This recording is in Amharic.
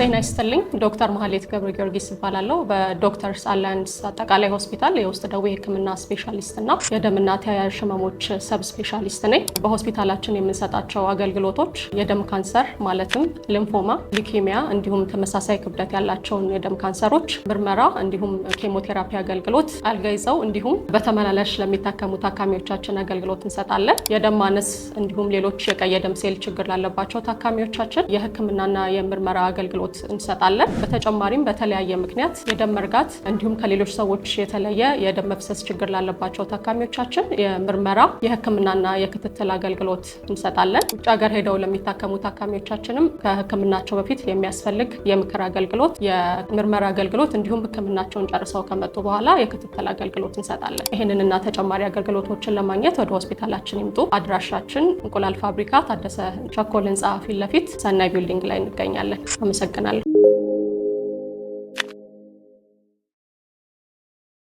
ጤና ይስጥልኝ ዶክተር መሐሌት ገብረ ጊዮርጊስ እባላለሁ በዶክተርስ አላያንስ አጠቃላይ ሆስፒታል የውስጥ ደዌ ሕክምና ስፔሻሊስት እና የደምና ተያያዥ ህመሞች ሰብ ስፔሻሊስት ነኝ። በሆስፒታላችን የምንሰጣቸው አገልግሎቶች የደም ካንሰር ማለትም ሊምፎማ፣ ሊኬሚያ እንዲሁም ተመሳሳይ ክብደት ያላቸውን የደም ካንሰሮች ምርመራ እንዲሁም ኬሞቴራፒ አገልግሎት አልጋ ይዘው እንዲሁም በተመላላሽ ለሚታከሙ ታካሚዎቻችን አገልግሎት እንሰጣለን። የደም ማነስ እንዲሁም ሌሎች የቀይ ደም ሴል ችግር ላለባቸው ታካሚዎቻችን የህክምናና የምርመራ አገልግሎት እንሰጣለን። በተጨማሪም በተለያየ ምክንያት የደም መርጋት እንዲሁም ከሌሎች ሰዎች የተለየ የደም መፍሰስ ችግር ላለባቸው ታካሚዎቻችን የምርመራ የህክምናና የክትትል አገልግሎት እንሰጣለን። ውጭ ሀገር ሄደው ለሚታከሙ ታካሚዎቻችንም ከህክምናቸው በፊት የሚያስፈልግ የምክር አገልግሎት፣ የምርመራ አገልግሎት እንዲሁም ህክምናቸውን ጨርሰው ከመጡ በኋላ የክትትል አገልግሎት እንሰጣለን። ይህንንና ተጨማሪ አገልግሎቶችን ለማግኘት ወደ ሆስፒታላችን ይምጡ። አድራሻችን እንቁላል ፋብሪካ ታደሰ ቸኮል ህንፃ ፊት ለፊት ሰናይ ቢልዲንግ ላይ እንገኛለን። አመሰግናለሁ።